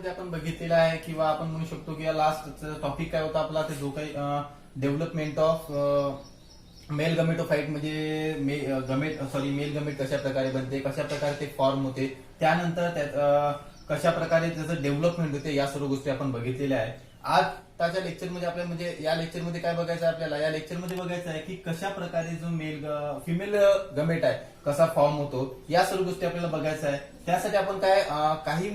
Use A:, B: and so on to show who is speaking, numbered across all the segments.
A: मध्ये आपण बघितलेलं आहे किंवा आपण म्हणू शकतो की लास्ट टॉपिक काय होता आपला ते जो काही डेव्हलपमेंट ऑफ मेल गमेटोफाइट म्हणजे मेल गमेट कशा प्रकारे बनते, कशा प्रकारे ते फॉर्म होते, त्यानंतर त्यात कशा प्रकारे त्याचं डेव्हलपमेंट होते, या सर्व गोष्टी आपण बघितलेल्या आहे. आज त्याच्या लेक्चरमध्ये आपल्याला म्हणजे या लेक्चरमध्ये काय बघायचं आहे आपल्याला, या लेक्चरमध्ये बघायचं आहे की कशा प्रकारे जो फिमेल गमेट आहे कसा फॉर्म होतो, या सर्व गोष्टी आपल्याला बघायचं आहे. त्यासाठी आपण काय काही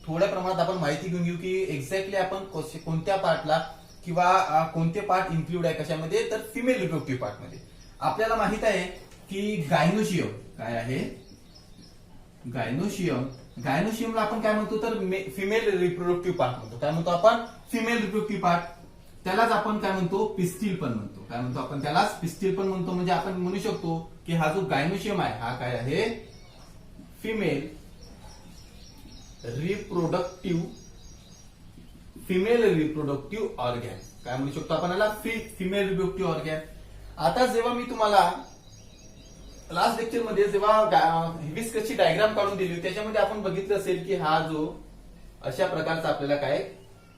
A: थोड्या प्रमाणात आपण माहिती घेऊन घेऊ की एक्झॅक्टली आपण कोणत्या पार्टला किंवा कोणते पार्ट इन्क्लूड आहे कशामध्ये, तर फिमेल रिप्रोडक्टिव्ह पार्ट मध्ये. आपल्याला माहित आहे की गायनोशियम काय आहे, गायनोशियमला आपण काय म्हणतो तर फिमेल रिप्रोडक्टिव्ह पार्ट म्हणतो. काय म्हणतो आपण, फिमेल रिप्रोडक्टिव्ह पार्ट. त्यालाच आपण काय म्हणतो, पिस्टिल पण म्हणतो. काय म्हणतो आपण, त्यालाच पिस्टिल पण म्हणतो. म्हणजे आपण म्हणू शकतो की हा जो गायनोशियम आहे हा काय आहे, फिमेल रिप्रोडक्टिव्ह ऑर्गॅन. काय म्हणू शकतो आपण याला, फिमेल रिप्रोडक्टिव्ह ऑर्गॅन. आता जेव्हा मी तुम्हाला लास्ट लेक्चर मध्ये जेव्हा हिबिस्कसची डायग्राम काढून दिली त्याच्यामध्ये आपण बघितलं असेल की हा जो अशा प्रकारचा आपल्याला काय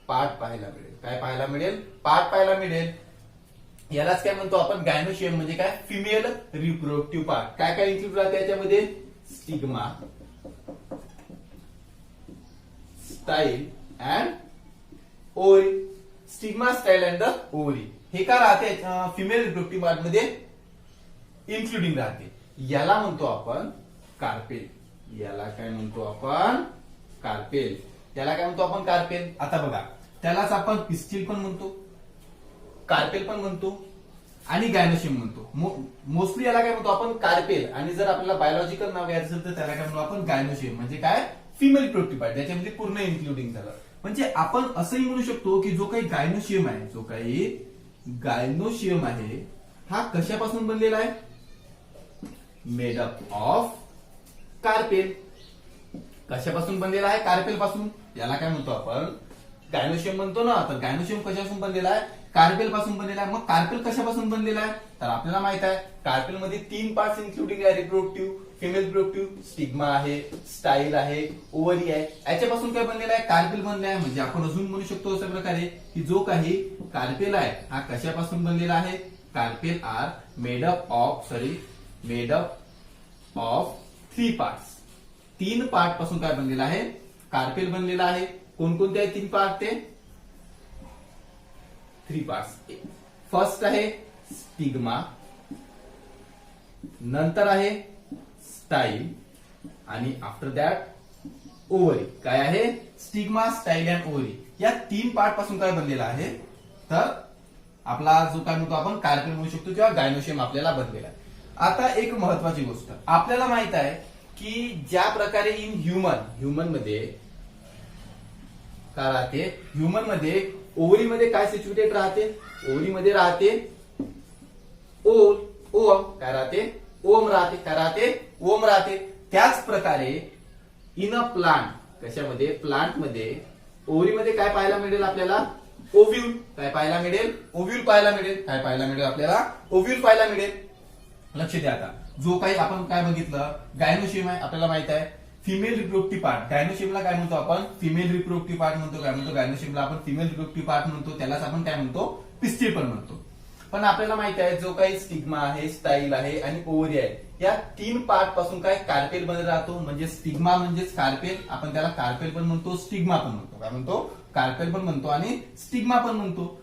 A: पार्ट पाहायला मिळेल. काय पाहायला मिळेल, पार्ट पाहायला मिळेल. यालाच काय म्हणतो आपण, गायनोशियम म्हणजे काय, फिमेल रिप्रोडक्टिव्ह पार्ट. काय काय इन्क्लूड राहते याच्यामध्ये, stigma, style and ovary. Stigma, style and the ovary हे का राहते फिमेल रिप्रोडक्टिव्ह पार्ट मध्ये इन्क्लुडिंग राहते. याला म्हणतो आपण कार्पेल. याला काय म्हणतो आपण, कार्पेल. याला काय म्हणतो आपण, कार्पेल. आता बघा, त्यालाच आपण पिस्टिल पण म्हणतो, कार्पेल पण म्हणतो आणि गायनोशियम म्हणतो. मोस्टली याला काय म्हणतो आपण, कार्पेल. आणि जर आपल्याला बायोलॉजिकल नाव घ्यायचं असेल तर त्याला काय म्हणतो आपण, गायनोशियम. म्हणजे काय, फिमेल रिप्रोडक्टिव्ह पार्ट. त्याच्यामध्ये पूर्ण इन्क्लुडिंग झालं. म्हणजे आपण असंही म्हणू शकतो की जो काही गायनोशियम आहे हा कशापासून बनलेला आहे, मेड अप ऑफ कार्पेल. कशापासून बनलेला आहे, कार्पेल पासून. याला काय म्हणतो आपण, गायनोशियम म्हणतो ना. तर गायनोशियम कशापासून बनलेला आहे, कार्पेल पासून बनलेला आहे. मग कार्पेल कशापासून बनलेला आहे, तर आपल्याला माहित आहे कार्पेल मध्ये 3 पार्ट्स इन्क्लुडिंग आहे, रिप्रोडक्टिव्ह, फिमेल रिप्रोडक्टिव्ह. स्टिग्मा आहे, स्टाईल आहे, ओव्हरी आहे. याच्यापासून काय बनलेला आहे, कार्पेल बनलेला आहे. म्हणजे आपण अजून म्हणू शकतो अशा प्रकारे की जो काही कार्पेल आहे हा कशापासून बनलेला आहे, carpel are made up of 3 parts. 3 part पासून काय बनलेला आहे, कार्पेल बनलेला आहे. कोणकोणते आहे 3 पार्ट, ते 3 पार्ट्स. फर्स्ट आहे स्टिग्मा, नंतर आहे स्टाईल आणि आफ्टर दॅट ओव्हरी. काय आहे, स्टिग्मा, स्टाईल अँड ओव्हरी. या 3 पार्ट पासून काय बनलेला आहे, तर आपला जो काय म्हणतो आपण कार्पेल म्हणू शकतो किंवा गायनोशियम आपल्याला बनलेला आहे. आता एक महत्वाची गोष्ट आपल्याला माहित आहे की ज्या प्रकारे इन ह्युमन मध्ये काय राहते, ह्युमन मध्ये ओव्हरी मध्ये काय सिच्युएटेड राहते, ओव्हरी मध्ये राहते ओम. काय राहते, ओम राहते. काय राहते, ओम राहते. त्याच प्रकारे इन अ प्लांट, कशामध्ये, प्लांट मध्ये ओव्हरी मध्ये काय पाहायला मिळेल आपल्याला, ओव्ह्यूल. काय पाहायला मिळेल, ओव्ह्यूल पाहायला मिळेल. काय पाहायला मिळेल आपल्याला, ओव्ह्यूल पाहायला मिळेल. लक्ष द्या. आता जो काही आपण काय बघितलं, गायनोशियम आहे आपल्याला माहित आहे, फिमेल रिप्रोडक्टिव्ह पार्ट. गायनोशियमला काय म्हणतो आपण, फिमेल रिप्रोडक्टिव्ह पार्ट म्हणतो. काय म्हणतो, गायनोशियमला आपण फिमेल रिप्रोडक्टिव्ह पार्ट म्हणतो. त्यालाच आपण काय म्हणतो, पिस्टिल पण म्हणतो. पण आपल्याला माहित आहे जो काही स्टिग्मा आहे, स्टाईल आहे आणि ओव्हरी आहे, या 3 पार्ट पासून काय कार्पेल बनत राहतो. म्हणजे स्टिग्मा म्हणजेच कार्पेल, आपण त्याला कार्पेल पण म्हणतो, स्टिग्मा पण म्हणतो. काय म्हणतो, कार्पेल पण म्हणतो आणि स्टिग्मा पण म्हणतो.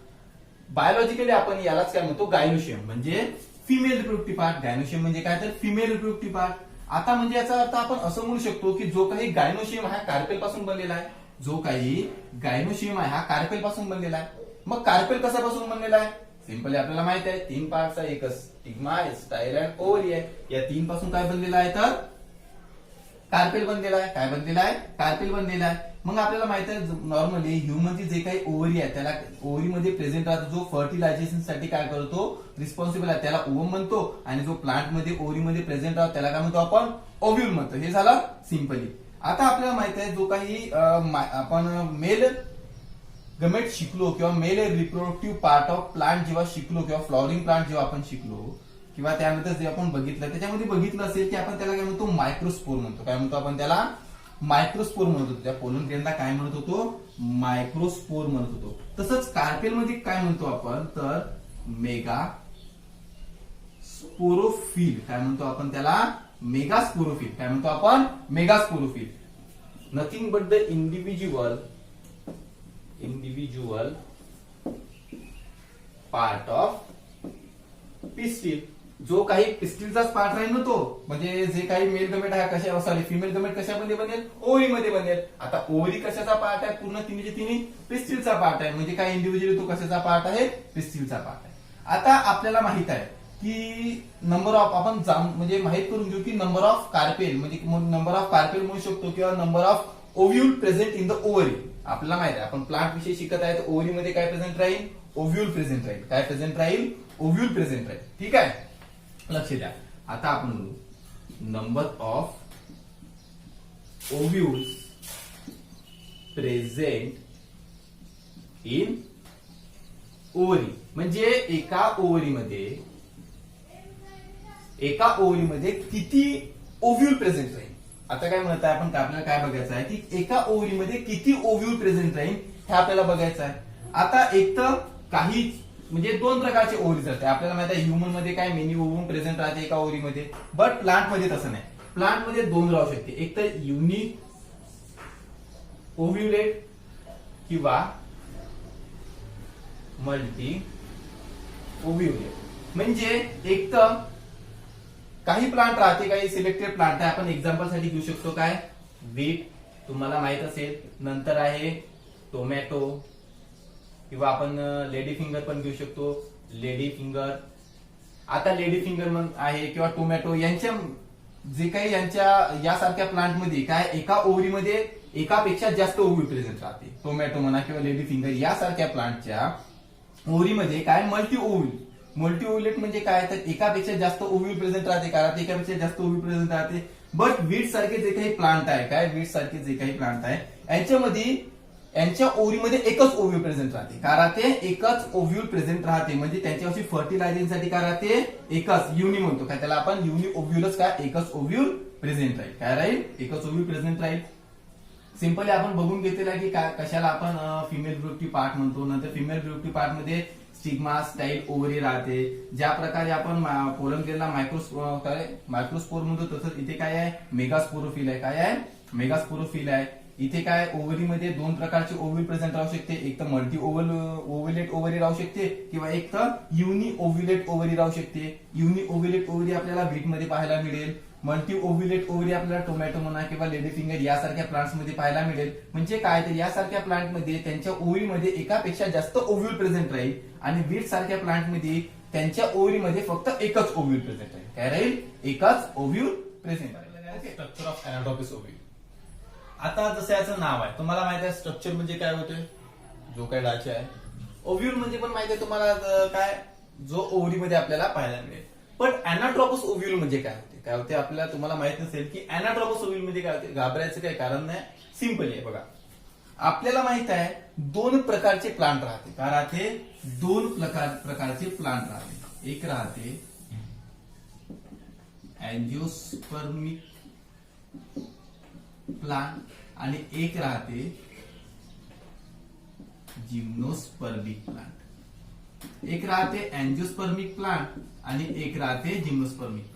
A: बायोलॉजिकली आपण यालाच काय म्हणतो, गायनोशियम म्हणजे फिमेल रिप्रोडक्टिव्ह पार्ट. गायनोशियम म्हणजे काय, तर फिमेल रिप्रोडक्टिव्ह पार्ट. आता म्हणजे याचा अर्थ आपण असं म्हणू शकतो की जो काही गायनोशियम हा कार्पेल पासून बनलेला आहे, जो काही गायनोशियम आहे हा कार्पेल पासून बनलेला आहे. मग कार्पेल कशापासून बनलेला आहे, सिंपली आपल्याला माहित आहे 3 पार्ट्स आहे, एकच स्टिग्मा आहे, स्टाईल अँड ओव्हरी आहे. या 3 पासून काय बनलेला आहे, तर कार्पेल बनलेला आहे. काय बनलेला आहे, कार्पेल बनलेला आहे. मग आपल्याला माहित आहे नॉर्मली ह्युमनची जे काही ओव्हरी आहे त्याला ओव्हरी मध्ये प्रेझेंट राहतो, जो फर्टिलायझेशन साठी काय करतो, रिस्पॉन्सिबल आहे, त्याला ओव्हम म्हणतो. आणि जो प्लांट मध्ये ओव्हरी मध्ये प्रेझेंट राहतो त्याला काय म्हणतो आपण, ओव्ह्यूल म्हणतो. हे झालं सिंपली. आता आपल्याला माहित आहे जो काही आपण मेल गमेट शिकलो किंवा male reproductive part of plant जेव्हा शिकलो किंवा फ्लॉवरिंग प्लांट जेव्हा आपण शिकलो किंवा त्यानंतर जे आपण बघितलं त्याच्यामध्ये बघितलं असेल की आपण त्याला काय म्हणतो, मायक्रोस्पोर म्हणतो. काय म्हणतो आपण त्याला, मायक्रोस्पोर म्हणत होतो. त्या पोलन ग्रेनला काय म्हणत होतो? मायक्रोस्पोर म्हणत होतो. तसंच कार्पेल मध्ये काय म्हणतो आपण? तर मेगा स्पोरोफिल. काय म्हणतो आपण त्याला? Mega sporophyll. काय म्हणतो आपण? Mega sporophyll. Nothing but the individual part of pistil. जो काही पिस्टिलचाच पार्ट राहील ना तो, म्हणजे जे काही मेल गमेट आहे कशा, सॉरी फिमेल गमेट कशामध्ये बनेल? ओव्हरी मध्ये बनेल. आता ओव्हरी कशाचा पार्ट आहे? पूर्ण तिन्ही पिस्टिलचा पार्ट आहे. म्हणजे काय इंडिव्हिज्युअली तो कशाचा पार्ट आहे? पिस्टिलचा पार्ट आहे. आता आपल्याला माहित आहे की नंबर ऑफ, आपण म्हणजे माहित करून घेऊ की नंबर ऑफ कार्पेल, म्हणजे नंबर ऑफ कार्पेल म्हणू शकतो किंवा number of ovule present in the ovary. आपल्याला माहित आहे आपण प्लांट विषयी शिकत आहे, तर ओव्हरी मध्ये काय प्रेझेंट राहील? ओव्ह्यूल प्रेझेंट राहील. काय प्रेझेंट राहील? ओव्ह्यूल प्रेझेंट राहील. ठीक आहे, लक्ष द्या. आता आपण म्हणू number of ovules present in ovary. म्हणजे एका ओव्हरीमध्ये किती ओव्ह्यूल प्रेझेंट राहील. आता काय म्हणत आहे आपण? आपल्याला काय बघायचं आहे की एका ओव्हरीमध्ये किती ओव्ह्यूल प्रेझेंट राहील हे आपल्याला बघायचं आहे. आता एक तर काही म्हणजे दोन प्रकारचे ओव्हरीज असतात. आपल्याला माहिती आहे ह्युमन मध्ये काय मेनी ओव्हम प्रेझेंट राहते एका ओव्हरीमध्ये, बट प्लांट मध्ये तसं नाही. प्लांट मध्ये दोन राहू शकते, एक तर युनिक ओव्ह्युलेट किंवा मल्टी ओव्ह्युलेट. म्हणजे एक तर काही प्लांट राहते, काही सिलेक्टेड प्लांट आहे. आपण एक्झाम्पल साठी घेऊ शकतो काय? बीट तुम्हाला माहित असेल. नंतर आहे टोमॅटो, किंवा आपण लेडी फिंगर पण घेऊ शकतो. लेडी फिंगर, आता लेडी फिंगर आहे किंवा टोमॅटो, यांच्या जे काही यासारख्या प्लांट मध्ये काय एका ओव्हरीमध्ये एकापेक्षा जास्त ओव्ह्यूल प्रेझेंट राहते. टोमॅटो म्हणा किंवा लेडी फिंगर यासारख्या प्लांटच्या ओव्हरीमध्ये काय मल्टी ओव्ह्यूलेट म्हणजे काय? तर एकापेक्षा जास्त ओव्ह्यूल प्रेझेंट राहते. कारण एकापेक्षा जास्त ओव्ह्यूल प्रेझेंट राहते. बट वीट सारखे जे काही प्लांट आहे, काय वीट सारखे जे काही प्लांट आहे यांच्या ओव्हरीमध्ये एकच ओव्ह्यूल प्रेझेंट राहते. कारण ते एकच ओव्ह्यूल प्रेझेंट राहते. म्हणजे त्यांच्यावरची फर्टिलायझेशनसाठी काय राहते? एकच युनि म्हणतो. काय त्याला आपण? युनि ओव्ह्यूलच. काय? एकच ओव्ह्यूल प्रेझेंट राहील. काय राहील? एकच ओव्ह्यूल प्रेझेंट राहील. सिंपली आपण बघून घेतलेलं आहे की कशाला आपण फिमेल रिप्रोडक्टिव्ह पार्ट म्हणतो. नंतर फिमेल रिप्रोडक्टिव्ह पार्ट मध्ये स्टिग्मा, स्टाईल, ओव्हरी राहते. ज्या प्रकारे आपण पोलन ग्रेनला मायक्रोस्पोर म्हणतो, तसंच इथे काय आहे? मेगास्पोरोफिल आहे. काय आहे? मेगास्पोरोफिल आहे. इथे काय ओव्हरीमध्ये दोन प्रकारचे ओव्ह्यूल प्रेझेंट राहू शकते. एक तर मल्टी ओव्ह्युलेट ओव्हरी राहू शकते किंवा एक तर युनि ओव्ह्युलेट ओव्हरी राहू शकते. युनि ओव्ह्युलेट ओव्हरी आपल्याला बीट मध्ये पाहायला मिळेल. मल्टी ओव्ह्युलेट ओव्हरी आपल्याला टोमॅटो म्हणा किंवा लेडी फिंगर यासारख्या प्लांट्स मध्ये पाहायला मिळेल. म्हणजे काय? तर यासारख्या प्लांट मध्ये त्यांच्या ओव्हरीमध्ये एकापेक्षा जास्त ओव्ह्यूल प्रेझेंट राहील. आणि बीट सारख्या प्लांट मध्ये त्यांच्या ओव्हरीमध्ये फक्त एकच ओव्ह्यूल प्रेझेंट राहील. काय राहील? एकच ओव्ह्यूल प्रेझेंट राहील. Structure of anatomies ovule. आता जसं याचं नाव आहे, तुम्हाला माहिती आहे स्ट्रक्चर म्हणजे काय होते? जो काही ढाचे आहे. ओव्ह्यूल म्हणजे पण माहिती आहे तुम्हाला काय? जो ओव्हरीमध्ये आपल्याला पाहायला मिळेल. पण एनाट्रोपस ओव्ह्यूल म्हणजे काय होते? काय होते आपल्याला तुम्हाला माहित नसेल की एनाट्रोपस ओव्ह्यूल म्हणजे काय होते. घाबरायचं काही कारण नाही, सिंपल आहे. बघा, आपल्याला माहित आहे दोन प्रकारचे प्लांट राहते. काय राहते? दोन प्रकारचे प्लांट राहते. एक राहते अँजिओस्पर्मिक प्लांट आणि एक राहते जिम्नोस्पर्मिक प्लांट. एक राहते अँजिओस्पर्मिक प्लांट आणि एक राहते जिम्नोस्पर्मिक प्लांट.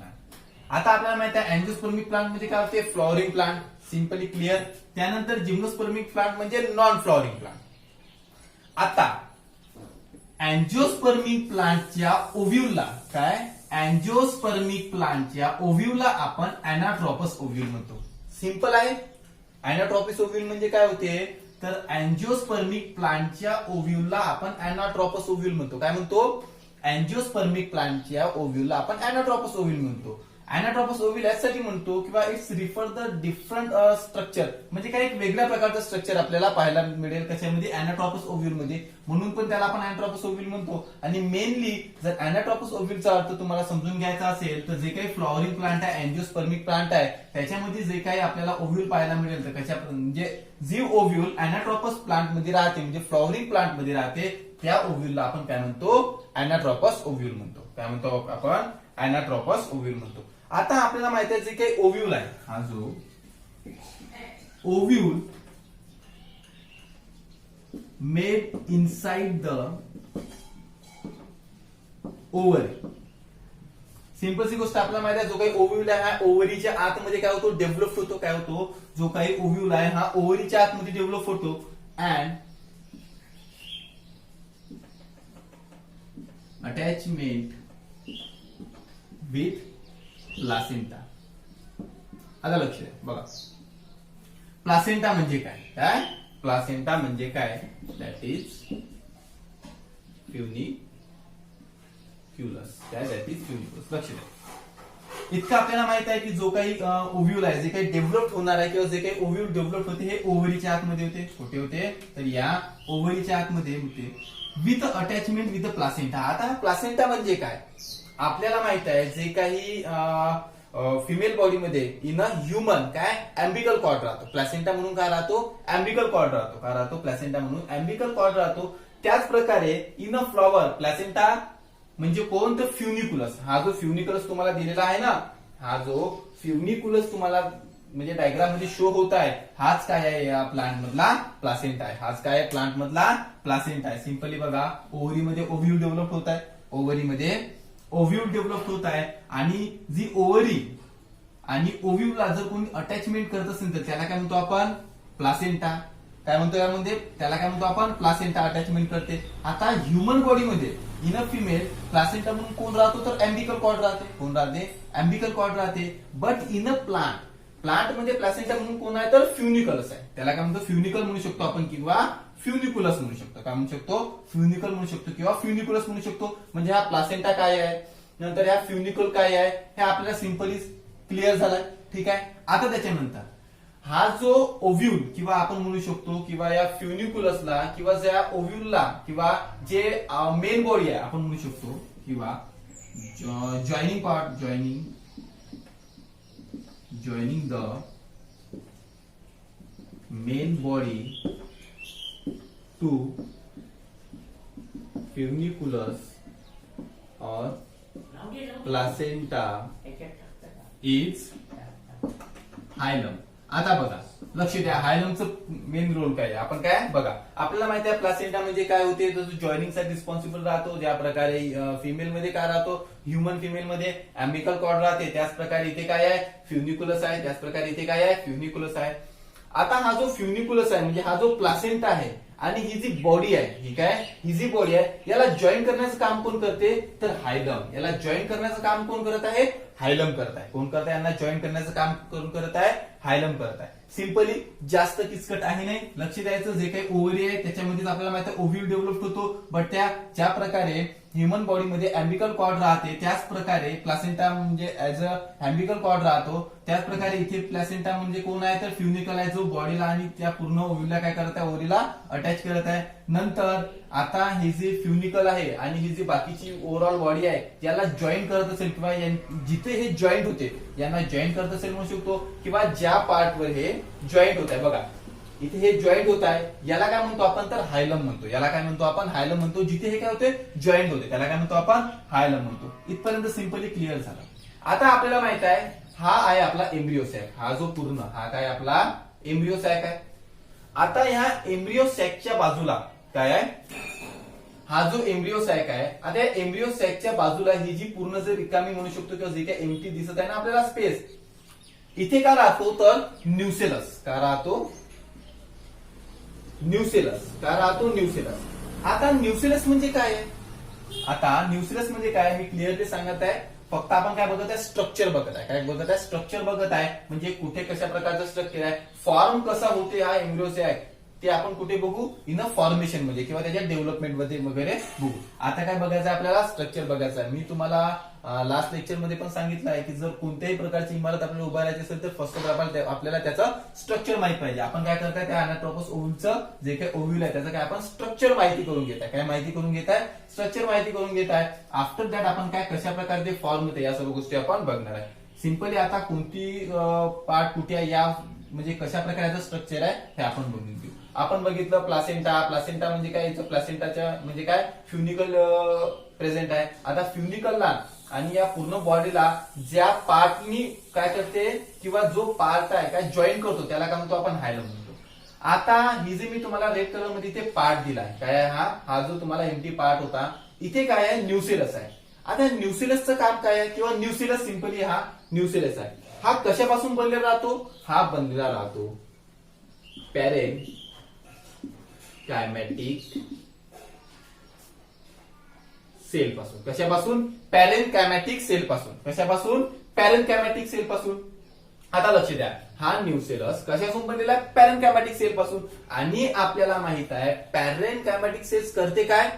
A: आता आपल्याला माहित आहे अँजिओस्पर्मिक प्लांट म्हणजे काय होते? Flowering plant. Simply clear. त्यानंतर जिम्नोस्पर्मिक प्लांट म्हणजे नॉन फ्लॉवरिंग प्लांट. आता अँजिओस्पर्मिक प्लांटच्या ओव्ह्यूलला काय? अँजिओस्पर्मिक प्लांटच्या ओव्ह्यूलला आपण एनाट्रोपस ओव्ह्यूल म्हणतो. सिंपल आहे. एनाट्रोपस ओव्ह्यूल म्हणजे काय होते? तर अँजिओस्पर्मिक प्लांटच्या ओव्ह्यूलला आपण एनाट्रोपस ओव्ह्यूल म्हणतो. काय म्हणतो? अँजिओस्पर्मिक प्लांटच्या ओव्ह्यूलला आपण एनाट्रोपस ओव्ह्यूल म्हणतो. एनाट्रोपस ओव्ह्यूल यासाठी म्हणतो किंवा it's refer the different structure, म्हणजे काय एक वेगळ्या प्रकारचं स्ट्रक्चर आपल्याला पाहायला मिळेल कशामध्ये? एनाट्रोपस ओव्ह्यूल मध्ये. म्हणून पण त्याला आपण एनाट्रोपस ओव्ह्यूल म्हणतो. आणि मेनली जर एनाट्रोपस ओव्ह्यूलचा अर्थ तुम्हाला समजून घ्यायचा असेल तर जे काही फ्लॉवरिंग प्लांट आहे, अँजिओस्पर्मिक प्लांट आहे, त्याच्यामध्ये जे काही आपल्याला ओव्ह्यूल पाहायला मिळेल तर कशा म्हणजे जी ओव्ह्यूल एनाट्रोपस प्लांट मध्ये राहते म्हणजे फ्लॉवरिंग प्लांट मध्ये राहते त्या ओव्ह्यूलला आपण काय म्हणतो? एनाट्रोपस ओव्ह्यूल म्हणतो. काय म्हणतो आपण? एनाट्रोपस ओव्ह्यूल म्हणतो. आता आपल्याला माहिती आहे जे काही ओव्ह्यूल आहे, हा जो ovule made inside the ovary. Simple सी गोष्ट आपल्याला माहिती आहे, जो काही ओव्ह्यूल आहे हा ओव्हरीच्या आतमध्ये काय होतो, डेव्हलप होतो. काय होतो, जो काही ओव्ह्यूल आहे हा ओव्हरीच्या आतमध्ये डेव्हलप होतो. And attachment with placenta. आता लक्ष द्या बघा, प्लासेंटा म्हणजे काय, काय प्लासेंटा म्हणजे काय, दॅट इज फ्युनिक्युलस. काय दॅट इज फ्युनिक्युलस. लक्ष द्या, इतकं आपल्याला माहित आहे की जो काही ओव्ह्यूल आहे, जे काही डेव्हलप होणार आहे किंवा जे काही ओव्ह्यूल डेव्हलप होते हे ओव्हरीच्या आतमध्ये होते. कुठे होते, तर या ओव्हरीच्या आतमध्ये होते विथ अटॅचमेंट विथ प्लासेंटा. आता प्लासेंटा म्हणजे काय आपल्याला माहित आहे, जे काही फिमेल बॉडीमध्ये इन अ ह्युमन काय अँबिकल कॉर्ड राहतो. प्लासेंटा म्हणून काय राहतो, अँबिकल कॉर्ड राहतो. काय राहतो, प्लासेंटा म्हणून अँबिकल कॉर्ड राहतो. त्याच प्रकारे इन अ फ्लॉवर प्लासेंटा म्हणजे कोण, तर फ्युनिक्युलस. हा जो फ्युनिक्युलस तुम्हाला दिलेला आहे ना, हा जो फ्युनिक्युलस तुम्हाला म्हणजे डायग्राम मध्ये शो होत आहे, हाच काय आहे, या प्लांट मधला प्लासेंटा आहे. हाच काय प्लांट मधला प्लासेंटा आहे. सिंपली बघा, ओव्हरीमध्ये ओव्ह्यूल डेव्हलप होत आहे, ओव्हरीमध्ये ओव्ह्यूल डेव्हलप होत आहे. आणि जी ओव्हरी आणि ओव्ह्यूलला जर कोणी अटॅचमेंट करत असेल तर त्याला काय म्हणतो आपण, प्लासेंटा. काय म्हणतो यामध्ये, त्याला काय म्हणतो आपण, प्लासेंटा अटॅचमेंट करते. आता ह्युमन बॉडीमध्ये इन अ फिमेल प्लासेंटा म्हणून कोण राहतो, तर अँबिकल कॉर्ड राहते. कोण राहते, अँबिकल कॉर्ड राहते. बट इन अ प्लांट मध्ये प्लासेंटा म्हणून कोण आहे, तर फ्युनिकलस आहे. त्याला काय म्हणतो, फ्युनिकल म्हणू शकतो आपण किंवा फ्युनिक्युलस म्हणू शकतो. काय म्हणू शकतो, फ्युनिकल म्हणू शकतो किंवा फ्युनिक्युलस म्हणू शकतो. म्हणजे हा प्लासेंटा काय आहे, नंतर हा फ्युनिकल काय आहे, हे आपल्याला सिंपली क्लिअर झालाय. ठीक आहे. आता त्याच्यानंतर हा जो ओव्ह्यूल किंवा आपण म्हणू शकतो किंवा या फ्युनिक्युलसला किंवा ज्या ओव्ह्यूलला किंवा जे मेन बॉडी आहे आपण म्हणू शकतो किंवा joining part, joining the main body to funiculus और प्लासेंटा इज हायलम. आता बघा, लक्ष द्या, हायलमचं मेन रोल काय आहे. आपण काय बघा, आपल्याला माहिती आहे प्लासेंटा म्हणजे काय होते, तो जॉईनिंग साठी रिस्पॉन्सिबल राहतो. ज्या प्रकारे फिमेल मध्ये काय राहतो, ह्युमन फिमेल मध्ये अँबिकल कॉर्ड राहते, त्याच प्रकारे इथे काय आहे, फ्युनिक्युलस आहे. त्याच प्रकारे इथे काय आहे, फ्युनिक्युलस आहे. आता हा जो फ्युनिक्युलस आहे म्हणजे हा जो प्लासेंटा आहे आणि ही जी बॉडी आहे, ही काय, ही जी बॉडी आहे, याला जॉईन करण्याचं काम कोण करते, तर हायलम. याला जॉईन करण्याचं काम कोण करत आहे, हायलम करत आहे. कोण करत आहे, यांना जॉईन करण्याचं काम कोण करत आहे, हायलम करत आहे. सिंपली जास्त किचकट आहे नाही, लक्ष द्यायचं. जे काही ओव्हरी आहे त्याच्यामध्येच आपल्याला माहिती आहे ओव्ह्यूल डेव्हलप होतो. बट त्या ज्या प्रकारे ह्युमन बॉडीमध्ये अँबिकल कॉर्ड राहते, त्याच प्रकारे प्लासेंटा म्हणजे ऍज अ अँबिकल कॉर्ड राहतो. त्याच प्रकारे इथे प्लासेंटा म्हणजे कोण आहे, तर फ्युनिकल आहे, जो बॉडीला आणि त्या पूर्ण ओव्ह्यूलला काय करत आहे, ओव्हरीला अटॅच करत आहे. नंतर आता हे जे फ्युनिकल आहे आणि ही जी बाकीची ओव्हरऑल बॉडी आहे याला जॉईन करत असेल किंवा जिथे हे जॉईंट होते यांना जॉईन करत असेल म्हणू शकतो किंवा ज्या पार्टवर हे जॉईंट होत आहे, बघा इथे हे जॉईंट होत आहे, याला काय म्हणतो आपण, तर हायलम म्हणतो. याला काय म्हणतो आपण, हायलम म्हणतो. जिथे हे काय होते, जॉईंट होते, त्याला काय म्हणतो आपण, हायलम म्हणतो. इथपर्यंत सिंपली क्लिअर झालं. आता आपल्याला माहित आहे हा आहे आपला एम्ब्रियो सॅक. हा जो पूर्ण हा काय आपला एम्ब्रियो सॅक आहे. आता ह्या एम्ब्रियो सॅकच्या बाजूला काय आहे, हा जो एम्ब्रियो सॅक आहे. आता या एम्ब्रियो सॅकच्या बाजूला ही जी पूर्ण जर रिकामी म्हणू शकतो किंवा जे काही एम्प्टी दिसत आहे ना आपल्याला स्पेस, इथे का राहतो, तर न्यूसेलस. का राहतो, न्यूसेलस. का राहतो, न्यूसेलस. आता न्यूसेलस म्हणजे काय आहे, आता न्यूसेलस म्हणजे काय मी क्लिअरली सांगत आहे. फक्त आपण काय बघत आहे, स्ट्रक्चर बघत आहे. काय बघत आहे, स्ट्रक्चर बघत आहे. म्हणजे कुठे कशा प्रकारचं स्ट्रक्चर आहे, फॉर्म कसा होते हा एम्ब्रियो सॅक, ते आपण कुठे बघू, इन अ फॉर्मेशन मध्ये किंवा त्याच्या डेव्हलपमेंट मध्ये वगैरे बघू. आता काय बघायचं आहे आपल्याला, स्ट्रक्चर बघायचं आहे. मी तुम्हाला लास्ट लेक्चर मध्ये पण सांगितलं आहे की जर कोणत्याही प्रकारची इमारत आपल्याला उभारायची असेल तर फर्स्ट ऑफ ऑल आपल्याला त्याचं स्ट्रक्चर माहित पाहिजे. आपण काय करताय, त्या अनाटॉमस ओव्ह्यूलचं जे काही ओव्ह्यूल आहे त्याचं काय आपण स्ट्रक्चर माहिती करून घेत आहे. काय माहिती करून घेत आहे, स्ट्रक्चर माहिती करून घेत आहे. आफ्टर दॅट आपण काय कशा प्रकारे ते फॉर्म होते या सर्व गोष्टी आपण बघणार आहे. सिंपली आता कोणती पार्ट कुठे आहे, या म्हणजे कशा प्रकारचं स्ट्रक्चर आहे हे आपण बघून घेऊ. आपण बघितलं प्लासेंटा. प्लासेंटा म्हणजे काय, प्लासेंटाच्या म्हणजे काय, फ्युनिकल प्रेझेंट आहे. आता फ्युनिकलला आणि या पूर्ण बॉडीला ज्या पार्टनी काय करते किंवा जो पार्ट आहे काय जॉईन करतो त्याला काय म्हणतो आपण हायलम म्हणतो. आता ही जे मी तुम्हाला रेड कलर मध्ये इथे पार्ट दिलाय काय हा जो तुम्हाला एम्प्टी पार्ट होता इथे काय आहे न्यूसेलस आहे. आता न्यूसेलसचं काम काय आहे किंवा न्यूसेलस सिंपली हा न्यूसेलस आहे. हा कशापासून बनलेला राहतो, हा बनलेला राहतो पॅरेन कायमॅटिक सेल पासून. कशापासून, पॅरेन कायमॅटिक सेल पासून. कशापासून, पॅरेन कायमॅटिक सेल पासून. आता लक्ष द्या, हा न्यूसेलस कशापासून बनलेला आहे, पॅरेन कायमॅटिक सेल पासून. आणि आपल्याला माहित आहे पॅरेन कायमॅटिक सेल्स करते काय,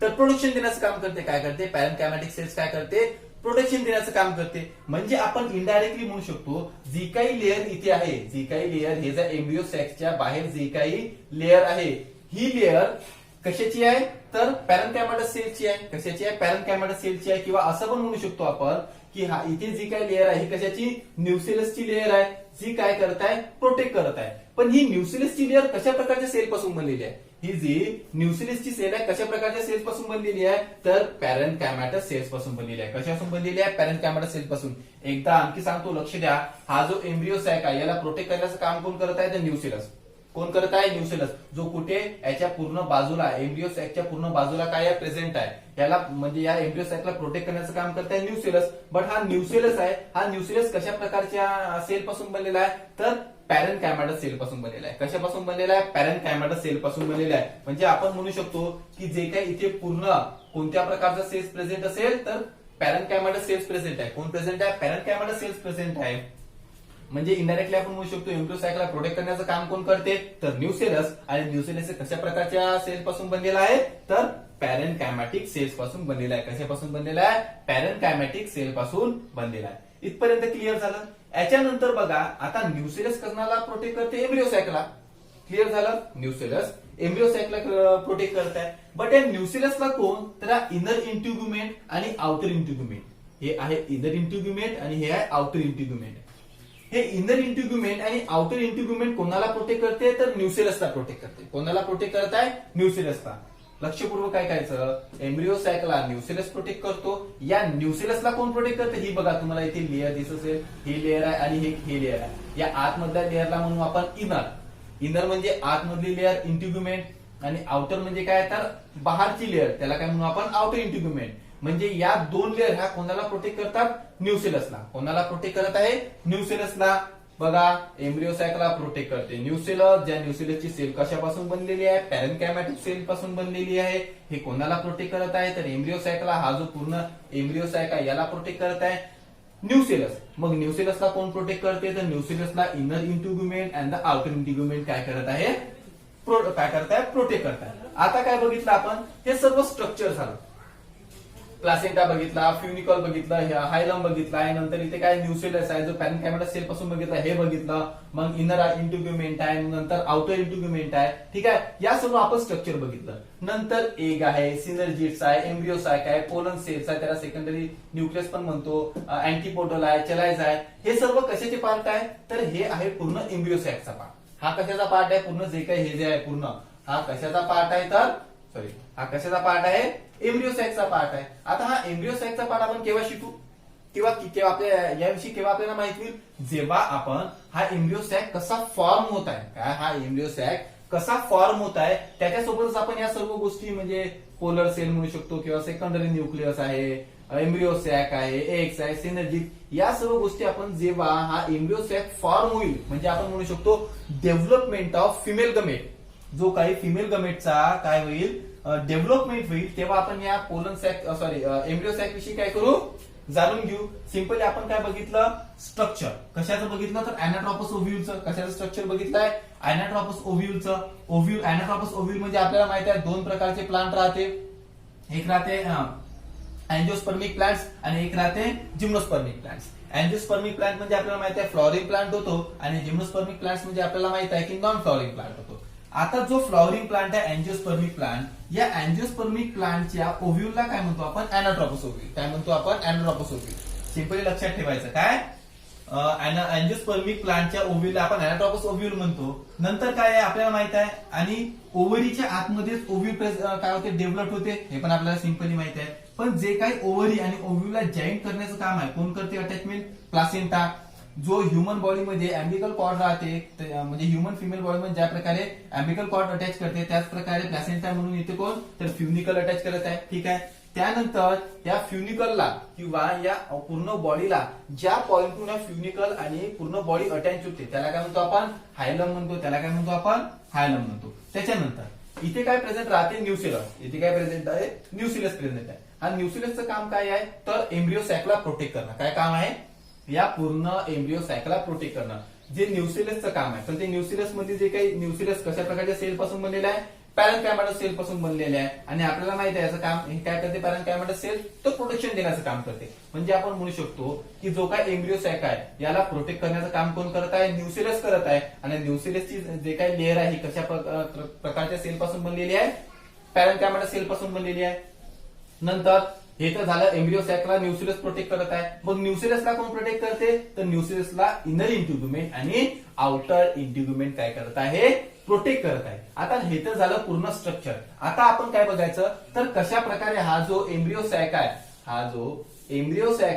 A: तर प्रोडक्शन देण्याचं काम करते. काय करते, पॅरेन कायमॅटिक सेल्स काय करते, प्रोटेक्शन देण्याचं काम करते. म्हणजे आपण इनडायरेक्टली म्हणू शकतो जी काही लेअर इथे आहे, जी काही लेअर हे जर एम्ब्रियो सॅकच्या बाहेर जी काही लेअर आहे ही लेअर कशाची आहे, तर पॅरेनकायमॅटस सेलची आहे. कशाची आहे, पॅरेनकायमॅटस सेलची आहे. किंवा असं पण म्हणू शकतो आपण की हा इथे जी काही लेअर आहे ही कशाची, न्यूसेलसची लेअर आहे, जी काय करत आहे, प्रोटेक्ट करत आहे. पण ही न्यूसेलसची लेअर कशा प्रकारच्या सेल पासून बनलेली आहे, ही जी न्यूसेलसची सेल आहे कशा प्रकारच्या सेल्स पासून बनलेली आहे, तर पॅरेनकायमॅटस सेल्स पासून बनलेली आहे. कशापासून बनलेली आहे, पॅरेनकायमॅटस सेल्स पासून. एकदा आणखी सांगतो, लक्ष द्या, हा जो एम्ब्रियो सॅक आहे याला प्रोटेक्ट करण्याचं काम कोण करत आहे, तर न्यूसेलस. कोण करत आहे, न्यूसेलस. जो कुठे याच्या पूर्ण बाजूला एम्ब्रियो सॅकच्या पूर्ण बाजूला काय आहे, प्रेझेंट आहे. याला म्हणजे या एम्ब्रियो सॅकला प्रोटेक्ट करण्याचं काम करत आहे न्यूसेलस. बट हा न्यूसेलस आहे, हा न्यूसेलस कशा प्रकारच्या सेल पासून बनलेला आहे, तर पॅरेनकायमॅटस सेल पासून बनलेला आहे. कशापासून बनलेला आहे, पॅरेनकायमॅटस सेल पासून बनलेला आहे. म्हणजे आपण म्हणू शकतो की जे काही इथे पूर्ण कोणत्या प्रकारचा सेल्स प्रेझेंट असेल, तर पॅरेनकायमॅटस सेल्स प्रेझेंट आहे. कोण प्रेझेंट आहे, पॅरेनकायमॅटस सेल्स प्रेझेंट आहे. म्हणजे इनडायरेक्टली आपण म्हणू शकतो एम्ब्रियो सॅकला प्रोटेक्ट करण्याचं काम कोण करते, तर न्यूसेलस. आणि न्यूसेलस कशा प्रकारच्या सेल पासून बनलेला आहे, तर पॅरेनकायमॅटिक सेल्स पासून बनलेला आहे. कशापासून बनलेला आहे, पॅरेनकायमॅटिक सेल पासून बनलेला आहे. इथपर्यंत क्लिअर झालं. याच्यानंतर बघा, आता न्यूसेलस कशाला प्रोटेक्ट करते, एम्ब्रियो सॅकला. क्लिअर झालं, न्यूसेलस एम्ब्रियो सॅकला प्रोटेक्ट करत आहे. बट या न्यूसेलसला कोण, तर इनर इंटिग्युमेंट आणि आउटर इंटिग्युमेंट. हे आहे इनर इंटिग्युमेंट आणि हे आहे आउटर इंटिग्युमेंट. हे इनर इंटिग्युमेंट आणि आउटर इंटिग्युमेंट कोणाला प्रोटेक्ट करते, तर न्यूसेलसला प्रोटेक्ट करते. कोणाला प्रोटेक्ट करत आहे, न्यूसेलसला. लक्षपूर्वक काय करायचं, एम्ब्रियो सॅकला न्यूसेलस प्रोटेक्ट करतो. या न्यूसेलसला कोण प्रोटेक्ट करते, ही बघा तुम्हाला इथे लेअर दिसत असेल, ही लेअर आहे आणि ही लेअर आहे. या आतमधल्या लेअरला म्हणू आपण इनर. इनर म्हणजे आतमधली लेअर इंटिग्युमेंट आणि आउटर म्हणजे काय, तर बाहेरची लेअर, त्याला काय म्हणू आपण आउटर इंटिग्युमेंट. म्हणजे या दोन लेअर ह्या कोणाला प्रोटेक्ट करतात, न्यूसेलसला. कोणाला प्रोटेक्ट करत आहे, न्यूसेलसला. बघा, एम्ब्रियो सॅकला प्रोटेक्ट करते न्यूसेलस. ज्या न्यूसेलसची सेल कशापासून बनलेली आहे, पॅरेनकायमॅटिक सेल पासून बनलेली आहे. हे कोणाला प्रोटेक्ट करत आहे, तर एम्ब्रियो सॅकला. हा जो पूर्ण एम्ब्रियो सॅक आहे याला प्रोटेक्ट करत आहे न्यूसेलस. मग न्यूसेलसला कोण प्रोटेक्ट करते, तर न्यूसेलसला inner integument and the outer integument काय करत आहे, काय करत आहे, प्रोटेक्ट करत आहे. आता काय बघितलं आपण, हे सर्व स्ट्रक्चर झालं. प्लासेंटा बघितला, फ्युनिकल बघितलं, हायलम बघितला, नंतर इथे काय न्यूसेलस आहे जो पॅरेनकायमॅटस सेल पासून बघितला हे बघितलं. मग इनर इंटिग्युमेंट आहे, नंतर आउटर इंटिग्युमेंट आहे. ठीक आहे, या सर्व आपण स्ट्रक्चर बघितलं. नंतर एग आहे, सिनर्जिट्स आहे, एम्ब्रियो सॅक आहे, पोलन सेल्स आहे, त्याला सेकंडरी न्यूक्लियस पण म्हणतो, अँटीपोटल आहे, चलायज आहे. हे सर्व कशाचे पार्ट आहे, तर हे आहे पूर्ण एम्ब्रियो सॅकचा पार्ट. हा कशाचा पार्ट आहे, पूर्ण जे काही हे जे आहे पूर्ण हा कशाचा पार्ट आहे, तर सॉरी हा कशाचा पार्ट आहे, एम्ब्रियो सॅकचा पार्ट आहे. आता हा एम्ब्रियो सॅकचा पार्ट आपण केव्हा शिकू, किंवा आपल्या याविषयी केव्हा आपल्याला माहिती होईल, जेव्हा आपण हा एम्ब्रियो सॅक कसा फॉर्म होत आहे, काय हा एम्ब्रियो सॅक कसा फॉर्म होत आहे त्याच्यासोबतच आपण या सर्व गोष्टी म्हणजे पोलर सेल म्हणू शकतो, किंवा सेकंडरी न्यूक्लियस आहे, एम्ब्रियो सॅक आहे, एग्स आहे, सिनर्जिट, या सर्व गोष्टी आपण जेव्हा हा एम्ब्रियो सॅक फॉर्म होईल, म्हणजे आपण म्हणू शकतो डेव्हलपमेंट ऑफ फिमेल गमेट, जो काही फिमेल गमेटचा काय होईल, डेव्हलपमेंट होईल, तेव्हा आपण या पोलन सॅक एम्ब्रियो सॅक विषयी काय करू, जाणून घेऊ. सिंपली आपण काय बघितलं, स्ट्रक्चर. कशाचं बघितलं, तर अॅनाट्रोपस ओव्ह्यूलचं. कशाचं स्ट्रक्चर बघितलंय, अॅनाट्रोपस ओव्ह्यूलचं. अॅनाट्रोपस ओव्ह्यूल म्हणजे आपल्याला माहिती आहे दोन प्रकारचे प्लांट राहते. एक राहते अँजिओस्पर्मिक प्लांट्स आणि एक राहते जिम्नोस्पर्मिक प्लांट्स. अँजिओस्पर्मिक प्लांट म्हणजे आपल्याला माहिती आहे फ्लॉवरिंग प्लांट होतो, आणि जिम्नोस्पर्मिक प्लांट्स म्हणजे आपल्याला माहिती आहे की नॉन फ्लॉवरिंग प्लांट होतो. आता जो फ्लॉवरिंग प्लांट आहे अँजिओस्पर्मिक प्लांट, या अँजिओस्पर्मिक प्लांटच्या ओव्ह्यूलला काय म्हणतो आपण, अॅनाट्रोपस ओव्ह्यूल. काय म्हणतो आपण, अॅनाट्रोपस ओव्ह्यूल. सिंपली लक्षात ठेवायचं काय, अँजिओस्पर्मिक प्लांटच्या ओव्ह्यूलला आपण अॅनाट्रोपस ओव्ह्यूल म्हणतो. नंतर काय आहे आपल्याला माहित आहे, आणि ओव्हरीच्या आतमध्येच ओव्ह्यूल काय होते, डेव्हलप होते, हे पण आपल्याला सिंपली माहित आहे. पण जे काही ओव्हरी आणि ओव्ह्यूला जॉईंट करण्याचं काम आहे कोण करते अटॅचमेंट? प्लासेंटा. जो ह्युमन बॉडीमध्ये अँबिकल कॉर्ड राहते म्हणजे ह्युमन फिमेल बॉडीमध्ये ज्या प्रकारे अँबिकल कॉर्ड अटॅच करते त्याच प्रकारे प्लासेंटा म्हणून येते कोण? तर फ्युनिकल अटॅच करत आहे. ठीक आहे. त्यानंतर या फ्युनिकलला किंवा या पूर्ण बॉडीला ज्या पॉइंटून या फ्युनिकल आणि पूर्ण बॉडी अटॅच होते त्याला काय म्हणतो आपण? हायलम म्हणतो. त्याला काय म्हणतो आपण? हायलम म्हणतो. त्याच्यानंतर इथे काय प्रेझेंट राहते? न्यूसिलस. इथे काय प्रेझेंट आहे? न्यूसिलस प्रेझेंट आहे. हा न्यूसिलसचं काम काय आहे? तर एम्ब्रिओ सॅकला प्रोटेक्ट करणं. काय काम आहे? या पूर्ण एम्ब्रिओ सॅकला प्रोटेक्ट करणं जे न्यूसिलसचं काम आहे. पण ते न्यूसिलस मध्ये जे काही न्यूसिलस कशा प्रकारच्या सेल पासून बनलेला आहे? पॅरेन्कायमाटस सेल पासून बनलेले आहे. आणि आपल्याला माहिती आहे याचं काम हे काय करते? पॅरेन्कायमाटस सेल तो प्रोटेक्शन देण्याचं काम करते. म्हणजे आपण म्हणू शकतो की जो काय एम्ब्रिओ सॅक आहे याला प्रोटेक्ट करण्याचं काम कोण करत आहे? न्यूसिलस करत आहे. आणि न्यूसिलसची जे काही लेअर आहे ही कशा प्रकारच्या सेल पासून बनलेली आहे? पॅरेन्कायमाटस सेल पासून बनलेली आहे. नंतर हे तर झालं एम्ब्रिओ सॅकला न्यूसिलस प्रोटेक्ट करत आहे. मग न्यूसिलसला कोण प्रोटेक्ट करते? तर न्यूसिलसला इनर इंटिग्युमेंट आणि आउटर इंटिग्युमेंट काय करत आहे? प्रोटेक्ट करत आहे. आता हे तर झालं पूर्ण स्ट्रक्चर. आता आपण काय बघायचं तर कशा प्रकारे हा जो एम्ब्रिओ सॅक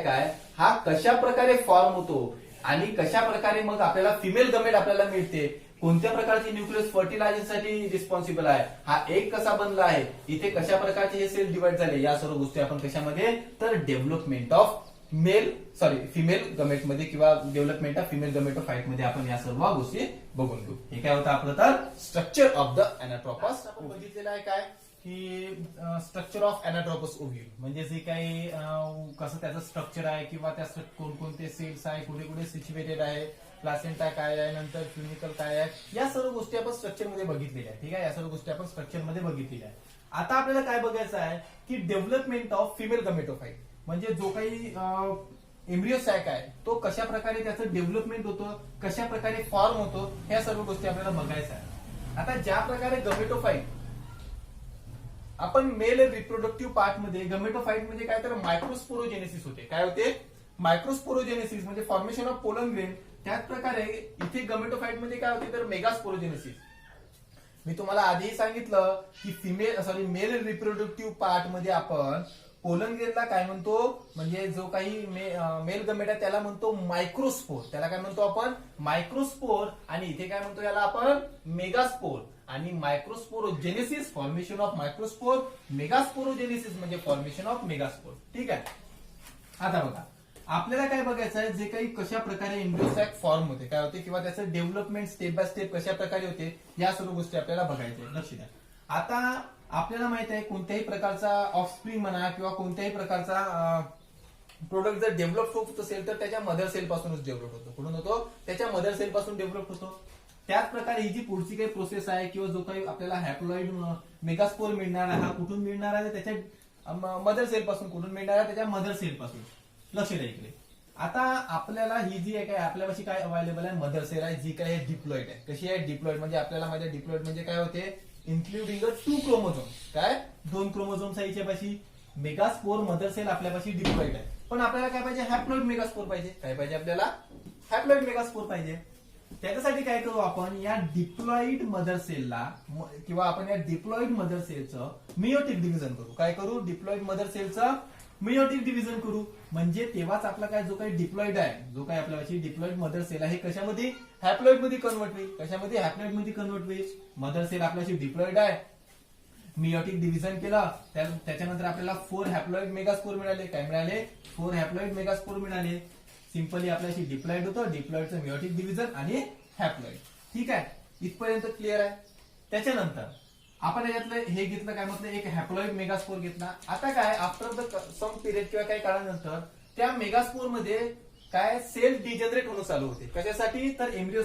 A: आहे हा कशा प्रकारे फॉर्म होतो आणि कशा प्रकारे मग आपल्याला फिमेल गमेट आपल्याला मिळते. कोणत्या प्रकारची न्यूक्लियस फर्टिलायझेशनसाठी रिस्पॉन्सिबल आहे? हा एक कसा बनला आहे? इथे कशा प्रकारचे हे सेल डिवाइड झाले? या सर्व गोष्टी आपण कशामध्ये? तर डेव्हलपमेंट ऑफ फिमेल गमेट मध्ये किंवा डेव्हलपमेंट ऑफ फिमेल गमेटोफाइट मध्ये आपण या सर्व गोष्टी बघून घेऊ. हे काय होतं आपलं? तर स्ट्रक्चर ऑफ द अॅनाट्रोपस. आपण बघितलेलं आहे काय की स्ट्रक्चर ऑफ अॅनाट्रोपस ओव्ह्यूल म्हणजे जे काही कसं त्याचं स्ट्रक्चर आहे किंवा त्या कोणकोणते सेल्स आहे, कुठे कुठे सिच्युएटेड आहे, प्लासेंटा काय आहे, नंतर फ्युनिकल काय आहे, या सर्व गोष्टी आपण स्ट्रक्चर मध्ये बघितलेल्या आहे. ठीक आहे. या सर्व गोष्टी आपण स्ट्रक्चर मध्ये बघितलेल्या आहे. आता आपल्याला काय बघायचं आहे की डेव्हलपमेंट ऑफ फिमेल गमेटोफाइट म्हणजे जो काही एम्ब्रिओ सॅक आहे तो कशा प्रकारे त्याचं डेव्हलपमेंट होतं, कशा प्रकारे फॉर्म होतो, या सर्व गोष्टी आपल्याला बघायचं आहे. आता ज्या प्रकारे गमेटोफाइट आपण मेल रिप्रोडक्टिव्ह पार्ट मध्ये गमेटोफाइट म्हणजे काय तर मायक्रोस्पोरोजेनेसिस होते. काय होते? मायक्रोस्पोरोजेनेसिस म्हणजे फॉर्मेशन ऑफ पोलन ग्रेन. त्याच प्रकारे इथे गमेटोफाइट मध्ये काय होते तर मेगास्पोरोजेनेसिस. मी तुम्हाला आधीही सांगितलं की मेल रिप्रोडक्टिव्ह पार्ट मध्ये आपण पोलन ग्रेनला काय म्हणतो म्हणजे जो काही मेल गमेट आहे त्याला म्हणतो मायक्रोस्पोर. त्याला काय म्हणतो आपण? मायक्रोस्पोर. आणि इथे काय म्हणतो याला आपण? मेगास्पोर. आणि मायक्रोस्पोरोजेनेसिस फॉर्मेशन ऑफ मायक्रोस्पोर, मेगास्पोरोजेनेसिस म्हणजे फॉर्मेशन ऑफ मेगास्पोर. ठीक आहे. आता बघा आपल्याला काय बघायचं आहे जे काही कशा प्रकारे एम्ब्रिओ सॅक फॉर्म होते, काय होते किंवा त्याचं डेव्हलपमेंट स्टेप बाय स्टेप कशा प्रकारे होते या सर्व गोष्टी आपल्याला बघायच्या. लक्ष द्या. आता आपल्याला माहित आहे कोणत्याही प्रकारचा ऑफस्प्रिंग म्हणा किंवा कोणत्याही प्रकारचा प्रोडक्ट जर डेव्हलप होत असेल तर त्याच्या मदर सेल पासूनच डेव्हलप होतो. कुठून होतो? त्याच्या मदर सेल पासून डेव्हलप होतो. त्याच प्रकारे ही जी पुढची काही प्रोसेस आहे किंवा जो काही आपल्याला हॅप्लॉइड मेगास्पोर मिळणार आहे हा कुठून मिळणार आहे? त्याच्या मदर सेल पासून. कुठून मिळणार आहे? त्याच्या मदर सेल पासून. लक्ष द्या इकडे. आता आपल्याला ही जी आहे काय आपल्यापाशी काय अवेलेबल आहे? मदर सेल आहे जी काय डिप्लॉइड आहे. कशी आहे? डिप्लॉइड म्हणजे आपल्याला माहिती आहे डिप्लॉइड म्हणजे काय होते? Including 2 chromosome. काय? 2 क्रोमोझोम्स आहे याच्यापाशी. मेगास्पोर मदर सेल आपल्यापाशी डिप्लॉइड आहे. पण आपल्याला काय पाहिजे? हॅप्लॉइड मेगास्पोर पाहिजे. काय पाहिजे आपल्याला? हॅप्लॉइड मेगास्पोर पाहिजे. त्याच्यासाठी काय करू आपण? या डिप्लॉइड मदर सेलला किंवा आपण या डिप्लॉइड मदर सेलचं मियोटिक डिव्हिजन करू. काय करू? डिप्लॉइड मदर सेलचं मियोटिक डिव्हिजन करू. म्हणजे तेव्हाच आपला काय जो काही डिप्लॉइड आहे जो काही आपल्यापाशी डिप्लॉइड मदर सेल आहे कशामध्ये? हॅप्लॉइड मध्ये कन्वर्ट होईल. कशामध्ये? हॅप्लॉइड मध्ये कन्वर्ट होईल. मदर सेल आपल्याशी डिप्लॉइड आहे, मियोटिक डिव्हिजन केलं त्याच्यानंतर आपल्याला 4 हॅप्लॉइड मेगास्पोर मिळाले. काय मिळाले? 4 हॅप्लॉइड मेगास्पोर मिळाले. सिंपली आपल्याशी डिप्लॉइड होतं, डिप्लॉइडचं मियोटिक डिव्हिजन आणि हॅप्लॉइड. ठीक आहे. इथपर्यंत क्लिअर आहे. त्याच्यानंतर आपण याच्यातलं हे घेतलं काय म्हटलं? एक हॅप्लॉइड मेगास्पोर घेतला. आता काय आफ्टर द सम पिरियड किंवा काही काळानंतर त्या मेगास्पोर मध्ये काय सेल डिजनरेट होणं चालू होते. कशासाठी? तर एम्ब्रिओ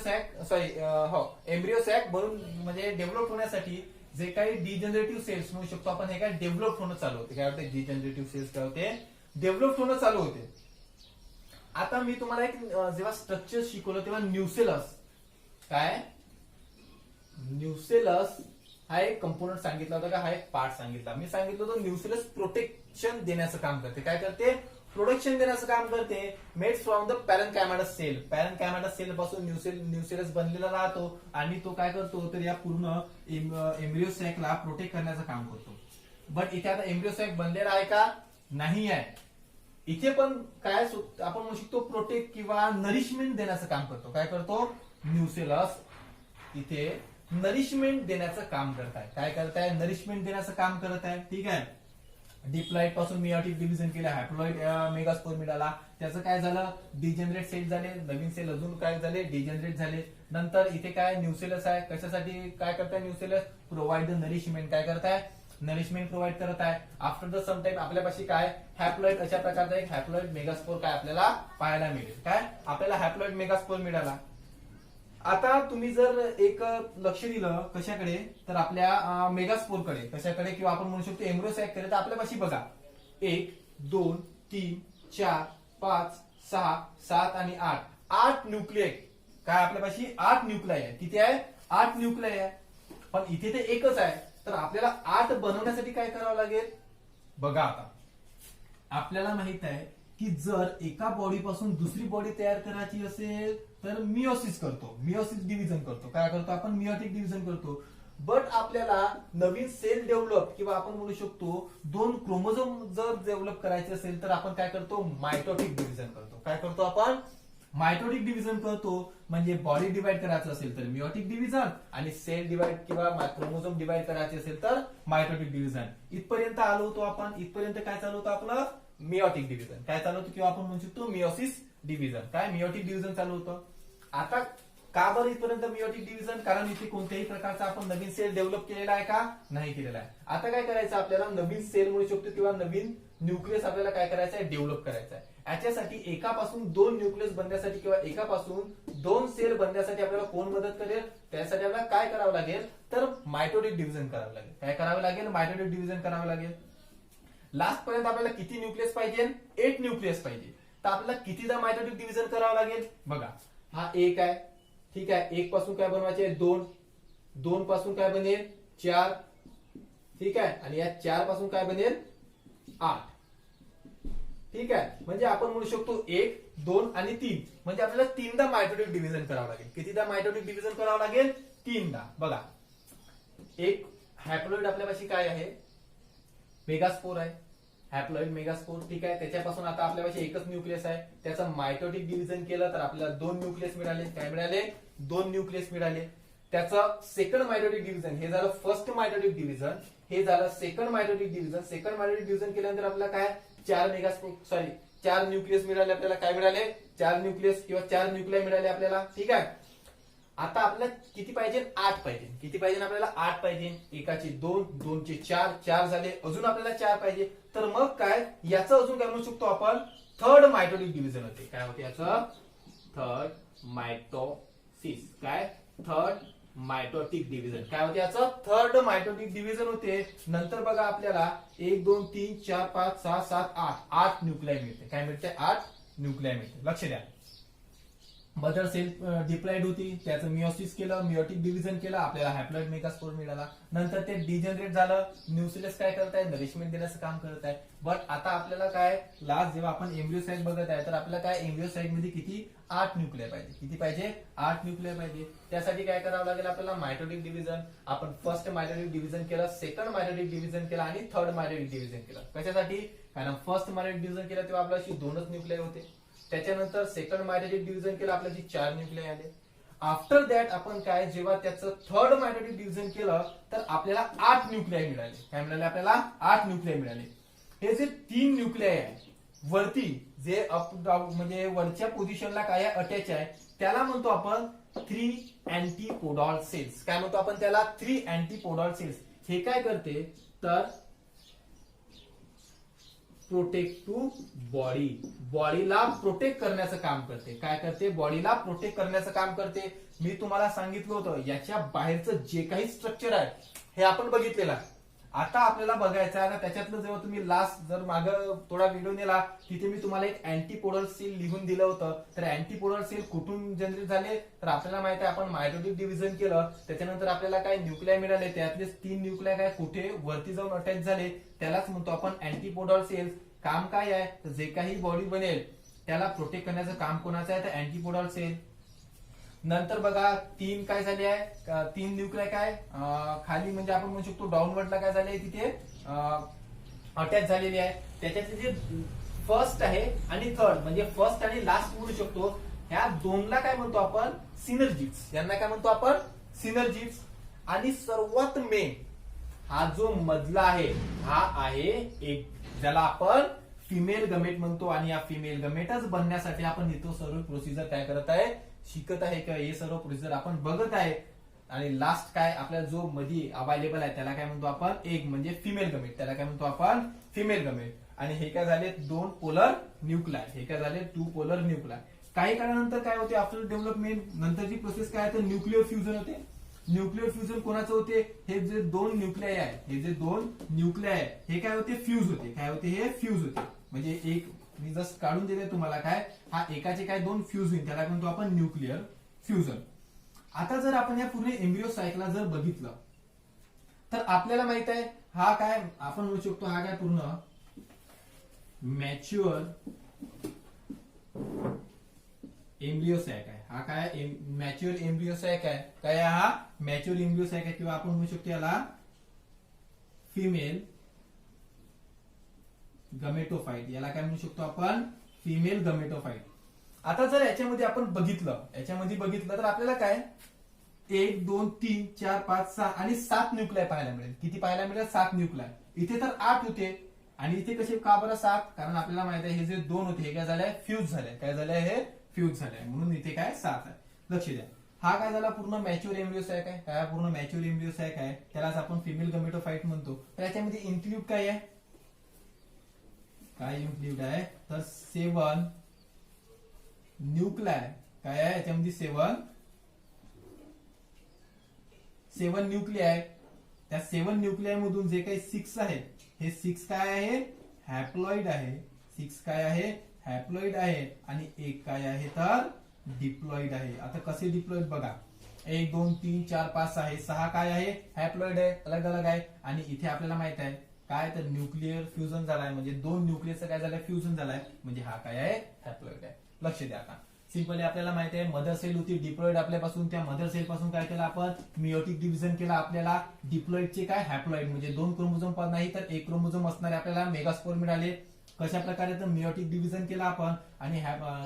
A: सॅक बनून म्हणजे डेव्हलप होण्यासाठी जे काही डिजनरेटिव्ह सेल्स म्हणू शकतो आपण हे काय डेव्हलप होणं चालू होते. काय होते? डिजनरेटिव्ह सेल्स काय होते? डेव्हलप होणं चालू होते. आता मी तुम्हाला एक जेव्हा स्ट्रक्चर शिकवलं तेव्हा न्यूसेलस हा एक कंपोनंट सांगितला होता का? हा एक पार्ट सांगितला. मी सांगितलं होतं न्यूसेलस प्रोटेक्शन देण्याचं काम करते. काय करते? प्रोटेक्शन देण्याचं काम करते. Made from the parenchymatous cell. Parenchymatous cell पासून न्यूसेलस बनलेला राहतो आणि तो काय करतो तर या पूर्ण एम्ब्रिओ सॅकला प्रोटेक्ट करण्याचं काम करतो. बट इथे आता एम्ब्रिओ सॅक बनलेला आहे का? नाही आहे. इथे पण काय आपण म्हणू शकतो प्रोटेक्ट किंवा नरिशमेंट देण्याचं काम करतो. काय करतो? न्यूसेलस इथे नरिशमेंट देण्याचं काम करत आहे. काय करत आहे? नरिशमेंट देण्याचं काम करत आहे. ठीक आहे. डिप्लॉइड पासून मियोटिक डिव्हिजन केलं, हॅप्लॉइड मेगास्पोर मिळाला, त्याचं काय झालं? डिजनरेट सेल झाले, नवीन सेल अजून काय झाले? डिजनरेट झाले. नंतर इथे काय न्यूसेलस आहे, कशासाठी काय करताय? Nucellus provide the nourishment. काय करताय? नरिशमेंट प्रोव्हाइड करत आहे. आफ्टर द सम टाइम आपल्यापाशी काय हॅप्लॉइड अशा प्रकारचा एक हॅप्लॉइड मेगास्पोर काय आपल्याला पाहायला मिळेल. काय आपल्याला हॅप्लॉइड मेगास्पोर मिळाला. आता तुम्ही जर एक लक्ष दिलं कशाकडे, तर आपल्या मेगास्पोरकडे, कशाकडे किंवा आपण म्हणू शकतो एम्ब्रियोसाइटकडे, तर आपल्यापाशी बघा 1 2 3 4 5 6 7 आणि 8 न्यूक्लिय. काय आपल्यापाशी 8 न्यूक्लिय आहे. किती आहे? 8 न्यूक्लिय आहे. पण इथे ते एकच आहे. तर आपल्याला 8 बनवण्यासाठी काय करावं लागेल? बघा आता आपल्याला माहित आहे की जर एका बॉडी पासून दुसरी बॉडी तयार करायची असेल तर मियोसिस करतो, मियोसिस डिव्हिजन करतो. काय करतो आपण? मियोटिक डिव्हिजन करतो. बट आपल्याला नवीन सेल डेव्हलप किंवा आपण म्हणू शकतो 2 क्रोमोझोम जर डेव्हलप करायचे असेल तर आपण काय करतो? मायटोटिक डिव्हिजन करतो. काय करतो आपण? मायटोटिक डिव्हिजन करतो. म्हणजे बॉडी डिवाइड करायचं असेल तर मियोटिक डिव्हिजन आणि सेल डिवाइड किंवा क्रोमोझोम डिवाइड करायचे असेल तर मायटोटिक डिव्हिजन. इथपर्यंत आलो होतो आपण. इथपर्यंत काय चालू होतं आपलं? Meiotic division. काय चालू होतं किंवा आपण म्हणू शकतो मियोसिस डिव्हिजन. काय मियोटिक डिव्हिजन चालू होतं. आता का बरं इथपर्यंत मियोटिक डिव्हिजन? कारण इथे कोणत्याही प्रकारचा आपण नवीन सेल डेव्हलप केलेला आहे का? नाही केलेला आहे. आता काय करायचं आपल्याला? नवीन सेल म्हणू शकतो किंवा नवीन न्यूक्लियस आपल्याला काय करायचं आहे? डेव्हलप करायचं आहे. याच्यासाठी एकापासून 2 न्यूक्लियस बनण्यासाठी किंवा एकापासून 2 सेल बनण्यासाठी आपल्याला कोण मदत करेल? त्यासाठी आपल्याला काय करावं लागेल? तर मायटोटिक डिव्हिजन करावं लागेल. काय करावं लागेल? मायटोटिक डिव्हिजन करावं लागेल. लास्ट पर्यंत आपल्याला किती न्यूक्लियस पाहिजे? 8 न्यूक्लियस पाहिजे. तर आपल्याला कितीदा मायटोटिक डिव्हिजन करावं लागेल? बघा हा 1 आहे. ठीक आहे. 1 पासून काय बनवायचे? 2. 2 पासून काय बनेल? 4. ठीक आहे. आणि या 4 पासून काय बनेल? 8. ठीक आहे. म्हणजे आपण म्हणू शकतो 1 2 आणि 3. म्हणजे आपल्याला 3दा मायटोटिक डिव्हिजन करावं लागेल. कितीदा मायटोटिक डिव्हिजन करावं लागेल? 3दा. बघा एक हॅप्लॉइड आपल्यापाशी काय आहे? मेगास्पोर आहे. Haploid megaspore. ठीक आहे. त्याच्यापासून आता आपल्यापाशी एकच न्यूक्लियस आहे. त्याचं मायटोटिक डिव्हिजन केलं तर आपल्याला 2 न्यूक्लियस मिळाले. काय मिळाले? 2 न्यूक्लियस मिळाले. त्याचं सेकंड मायटोटिक डिव्हिजन, हे झालं फर्स्ट मायटोटिक डिव्हिजन, हे झालं second mitotic division. Second mitotic division केल्यानंतर आपल्याला काय 4 न्यूक्लियस मिळाले. आपल्याला काय मिळाले? 4 न्यूक्लियस किंवा 4 न्यूक्लिय मिळाले आपल्याला. ठीक आहे. आता आपल्याला किती पाहिजे? 8 पाहिजे. किती पाहिजे आपल्याला? 8 पाहिजे. एकाचे 2, 2 चे 4, 4 झाले. अजून आपल्याला 4 पाहिजे. तर मग काय याचं अजून काय म्हणू शकतो आपण? थर्ड मायटोटिक डिव्हिजन होते. काय होते याचं? Third mitosis. काय? Third mitotic division. काय होते याचं? थर्ड मायटोटिक डिव्हिजन होते. नंतर बघा आपल्याला 1 2 3 4 5 6 7 8 न्यूक्लिय मिळते. काय मिळते? 8 न्यूक्लिय मिळते. लक्ष द्या. मदर सेल डिप्लॉइड होती, त्याचं मियोसिस केलं, मियोटिक डिव्हिजन केलं, आपल्याला हॅप्लॉइड मेगास्पोर मिळाला. नंतर ते डिजनरेट झालं. न्यूक्लियस काय करत आहे? नरिशमेंट देण्याचं काम करत आहे. बट आता आपल्याला काय लास्ट जेव्हा आपण एम्ब्रियोसाइट बघत आहे तर आपल्याला काय एम्ब्रियोसाइट मध्ये किती? 8 न्यूक्लिय पाहिजे. किती पाहिजे? 8 न्यूक्लिय पाहिजे. त्यासाठी काय करावं लागेल आपल्याला? Mitotic division. आपण फर्स्ट मायटोटिक डिव्हिजन केलं, सेकंड मायटोटिक डिव्हिजन केलं आणि थर्ड मायटोटिक डिव्हिजन केलं. कशासाठी? कारण फर्स्ट मायटोटिक डिव्हिजन केलं तेव्हा आपल्याशी 2च न्यूक्लिय होते. त्याच्यानंतर सेकंड मायटोटिक डिव्हिजन केलं, आपल्याला 4 न्यूक्लिय आले. आफ्टर दॅट आपण काय जेव्हा त्याचं थर्ड मायटोटिक डिव्हिजन केलं तर आपल्याला 8 न्यूक्लिय मिळाले. काय मिळाले आपल्याला? 8 न्यूक्लिय मिळाले. हे जे 3 न्यूक्लिय आहे वरती जे अप डाऊन म्हणजे वरच्या पोझिशनला काय अटॅच आहे त्याला म्हणतो आपण 3 अँटीपोडॉल सेल्स. काय म्हणतो आपण त्याला? 3 अँटीपोडॉल सेल्स. हे काय करते तर प्रोटेक्ट टू बॉडी, बॉडीला प्रोटेक्ट करण्याचं काम करते. काय करते? बॉडीला प्रोटेक्ट करण्याचं काम करते. मी तुम्हाला सांगितलं होतं याच्या बाहेरचं जे काही स्ट्रक्चर आहे हे आपण बघितलेलं आहे. आता आपल्याला बघायचं आहे. त्याच्यातलं जेव्हा तुम्ही लास्ट जर माग थोडा व्हिडिओ नेला तिथे मी तुम्हाला एक अँटीपोडल सेल लिहून दिलं होतं. तर अँटीपोडल सेल कुठून जनरेट झाले तर आपल्याला माहिती आहे आपण मायटोटिक डिव्हिजन केलं, त्याच्यानंतर आपल्याला काय न्यूक्लिय मिळाले. त्यातले 3 न्यूक्लिय काय कुठे वरती जाऊन अटॅच झाले, त्यालाच म्हणतो आपण अँटीपोडल सेल्स. काम काय आहे तर जे काही बॉडी बनेल त्याला प्रोटेक्ट करण्याचं काम कोणाचं आहे तर अँटीपोडल सेल. नंतर बघा 3 काय झाले आहे? 3 न्यूक्लिय काय खाली म्हणजे आपण म्हणू शकतो डाऊनवर्डला काय झाले तिथे अटॅच झालेली आहे. त्याच्यातले जे फर्स्ट आहे आणि थर्ड म्हणजे फर्स्ट आणि लास्ट म्हणू शकतो, ह्या दोनला काय म्हणतो आपण सिनर्जिट्स. यांना काय म्हणतो आपण सिनर्जिट्स. आणि सर्वात मेन हा जो मधला आहे हा आहे एक ज्याला आपण फिमेल गमेट म्हणतो. आणि या फिमेल गमेटच बनण्यासाठी आपण इथं सर्व प्रोसिजर काय करत आहे, शिकत आहे किंवा हे सर्व प्रोसिजर आपण बघत आहे. आणि लास्ट काय आपल्याला जो मध्ये अवेलेबल आहे त्याला काय म्हणतो आपण एक म्हणजे फिमेल गमेट, त्याला काय म्हणतो आपण फिमेल गमेट. आणि हे काय झाले दोन पोलर न्यूक्लिआय, हे काय झाले टू पोलर न्यूक्लिआय. काही काळानंतर काय होते आफ्टर डेव्हलपमेंट नंतरची प्रोसेस काय तर न्यूक्लिअर फ्युजन होते. न्यूक्लिअर फ्युजन कोणाचं होते, हे जे दोन न्यूक्लिआय आहे, हे जे दोन न्यूक्लिआय आहे हे काय होते फ्यूज होते. काय होते हे फ्यूज होते. म्हणजे एक मी जस्ट काढून देते तुम्हाला काय हा एकाचे काय दोन फ्यूज होईल त्याला म्हणतो आपण न्यूक्लिअर फ्युजन. आता जर आपण या पूर्ण एम्ब्रियो सायकलला जर बघितलं तर आपल्याला माहित आहे हा काय आपण म्हणू शकतो हा काय पूर्ण मॅच्युअर एम्ब्रियो सॅक आहे. हा काय मॅच्युअर एम्ब्रियो सॅक आहे. काय हा मॅच्युअर एम्ब्रियो सॅक आहे किंवा आपण म्हणू शकतो याला फिमेल गमेटोफाइट. याला काय म्हणू शकतो आपण फिमेल गमेटोफाइट. आता जर याच्यामध्ये आपण बघितलं तर आपल्याला काय 1 2 3 4 5 6 आणि 7 न्यूक्लिआय पाहायला मिळेल. किती पाहायला मिळेल 7 न्यूक्लिआय. इथे तर 8 होते आणि इथे कसे का बरं 7, कारण आपल्याला माहित आहे हे जे 2 होते हे काय झालंय फ्यूज झालंय. काय झालंय हे फ्यूज झालंय म्हणून इथे काय 7 आहे. लक्ष द्या हा काय झाला पूर्ण मॅच्युअर एम्ब्रियो सॅक आहे. काय पूर्ण मॅच्युअर एम्ब्रियो सॅक आहे त्यालाच आपण फिमेल गमेटोफाइट म्हणतो. तर याच्यामध्ये इन्क्लूड काय आहे, काय इन्क्लूड आहे तर 7 न्यूक्लिआय. काय आहे याच्यामध्ये 7 न्यूक्लिआय. त्या 7 न्यूक्लिआय मधून जे काही 6 आहे हे 6 काय आहे हॅप्लॉइड आहे. 6 काय आहे हॅप्लॉइड आहे आणि एक काय आहे तर डिप्लॉइड आहे. आता कसे डिप्लॉइड बघा 1 2 3 4 5 6 6 काय आहे हॅप्लॉइड आहे अलग अलग आहे. आणि इथे आपल्याला माहित आहे काय तर न्यूक्लिअर फ्युजन झालाय म्हणजे 2 न्यूक्लियसचं काय झालंय फ्युजन झालाय म्हणजे हा काय आहे हॅप्लॉइड आहे. लक्ष द्या आता सिंपली आपल्याला माहिती आहे मदर सेल होती डिप्लॉइड आपल्यापासून. त्या मदर सेल पासून काय केलं आपण मियोटिक डिव्हिजन केला. आपल्याला डिप्लॉइडचे काय हॅप्लॉइड म्हणजे 2 क्रोमोझोम नाही तर 1 क्रोमोझोम असणारे आपल्याला मेगास्पोर मिळाले. कशा प्रकारे तर मियोटिक डिव्हिजन केला आपण आणि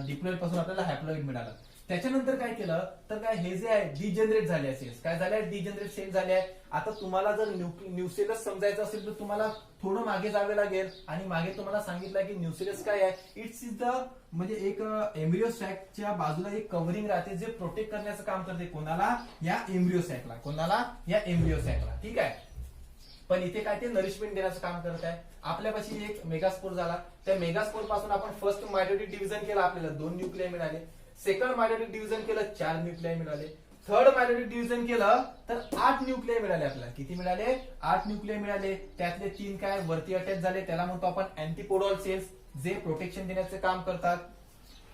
A: डिप्लॉइड पासून आपल्याला हॅप्लॉइड मिळाला. त्याच्यानंतर काय केलं तर काय हे जे आहे डिजनरेट झाले सेल्स. काय झाले डिजनरेट सेल झाले आहे. आता तुम्हाला जर न्यूसेलस समजायचं असेल तर तुम्हाला थोडं मागे जावे लागेल. आणि मागे तुम्हाला सांगितलं की न्यूसेलस काय आहे इट्स इज द म्हणजे एक एम्ब्रियो सॅकच्या बाजूला एक कव्हरिंग राहते जे प्रोटेक्ट करण्याचं काम करते. कोणाला या एम्ब्रियो सॅकला. कोणाला या एम्ब्रियो सॅकला. ठीक आहे. पण इथे काय ते नरिशमेंट देण्याचं काम करत आहे. आपल्यापाशी एक मेगास्पोर झाला. त्या मेगास्पोर पासून आपण फर्स्ट मायटोटिक डिव्हिजन केला आपल्याला 2 न्यूक्लिआय मिळाले. सेकंड मायटोटिक डिव्हिजन केलं 4 न्यूक्लिआय मिळाले. थर्ड मायटोटिक डिव्हिजन केलं तर 8 न्यूक्लिआय मिळाले आपल्याला. किती मिळाले 8 न्यूक्लिआय मिळाले. त्यातले 3 काय वरती अटॅच झाले त्याला म्हणतो आपण अँटीपोडॉल सेल्स जे प्रोटेक्शन देण्याचे काम करतात.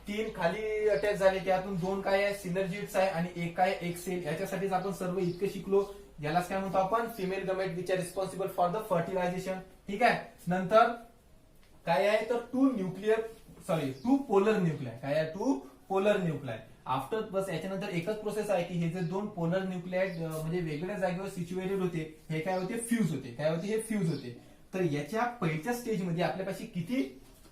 A: 3 खाली अटॅच झाले त्यातून 2 काय आहे सिनर्जिट्स आहे आणि एक काय एक सेल. याच्यासाठीच आपण सर्व इतके शिकलो. यालाच काय म्हणतो आपण female gamete which are responsible for the fertilisation. ठीक आहे. नंतर काय आहे तर 2 पोलर न्यूक्लिआय. काय आहे 2 पोलर न्यूक्लिआय. आफ्टर बस याच्यानंतर एकच प्रोसेस आहे की हे जे 2 पोलर न्यूक्लिआय म्हणजे वेगळ्या जागेवर सिच्युएटेड होते हे काय होते फ्यूज होते. काय होते हे फ्यूज होते. तर याच्या पहिल्या स्टेजमध्ये आपल्यापाशी किती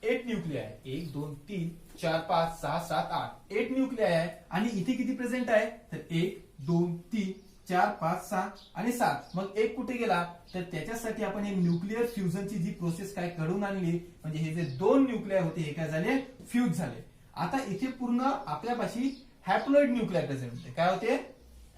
A: 8 न्यूक्लिआय आहे. 1 2 3 4 5 6 7 8 8 न्यूक्लिआय आहे. आणि इथे किती प्रेझेंट आहे तर 1 2 3 4 5 6 आणि 7. मग एक कुठे गेला तर त्याच्यासाठी आपण हे न्यूक्लिअर फ्युजनची जी प्रोसेस काय घडून आणली म्हणजे हे जे 2 न्यूक्लिआय होते हे काय झाले फ्यूज झाले. आता इथे पूर्ण आपल्यापाशी हॅप्लॉइड न्यूक्लिआय प्रेझेंट होते. काय होते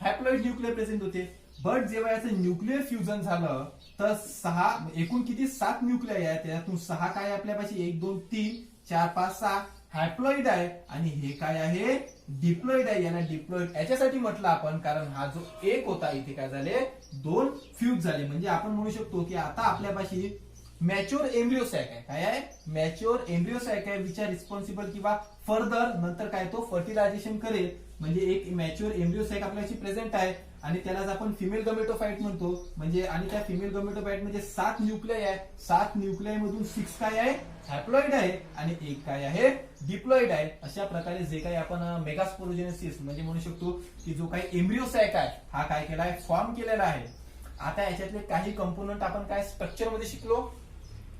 A: हॅप्लॉइड न्यूक्लिआय प्रेझेंट होते. बट जेव्हा याचं न्यूक्लिअर फ्युजन झालं तर 6 एकूण किती 7 न्यूक्लिआय आहे. त्यातून 6 काय आपल्यापाशी 1 2 3 4 5 6 हॅप्लॉइड आहे आणि हे काय आहे डिप्लॉइड आहे. याला डिप्लॉइड याच्यासाठी म्हटलं आपण कारण हा जो एक होता इथे काय झाले 2 फ्यूज झाले. म्हणजे आपण म्हणू शकतो की आता आपल्यापाशी मॅच्युअर एम्ब्रियो सॅक आहे. काय आहे मॅच्युअर एम्ब्रियो सॅक आहे विच आर रिस्पॉन्सिबल किंवा फर्दर नंतर काय तो फर्टिलायझेशन करेल. म्हणजे एक मॅच्युअर एम्ब्रियो सॅक आपल्याशी प्रेझेंट आहे आणि त्यालाच आपण फिमेल गमेटोफाइट म्हणतो. म्हणजे आणि त्या फिमेल गमेटोफाइट मध्ये 7 न्यूक्लिआय आहे. 7 न्यूक्लिआय मधून 6 काय आहे हॅप्लॉइड आहे आणि एक काय आहे डिप्लॉइड आहे. अशा प्रकारे जे काही आपण मेगास्पोरोजेनेसिस म्हणजे म्हणू शकतो की जो काही एम्ब्रियो सॅक आहे हा काय केलाय फॉर्म केलेला आहे. आता याच्यातले काही कंपोनंट आपण काय स्ट्रक्चर मध्ये शिकलो.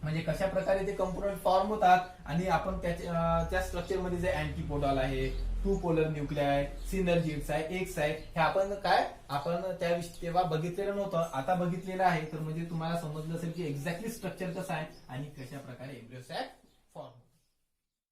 A: म्हणजे कशा प्रकारे ते कंपोनंट फॉर्म होतात आणि आपण त्या स्ट्रक्चर मध्ये जे अँटीपोडॉल आहे, टू पोलर न्यूक्लिआय, सिनर्जिड्स आहे, एक्स आहे, हे आपण तेव्हा बघितलेलं नव्हतं, आता बघितलेलं आहे. तर म्हणजे तुम्हाला समजलं असेल की एक्झॅक्टली स्ट्रक्चर कसं आहे आणि कशा प्रकारे एम्ब्रियो सॅक फॉर्म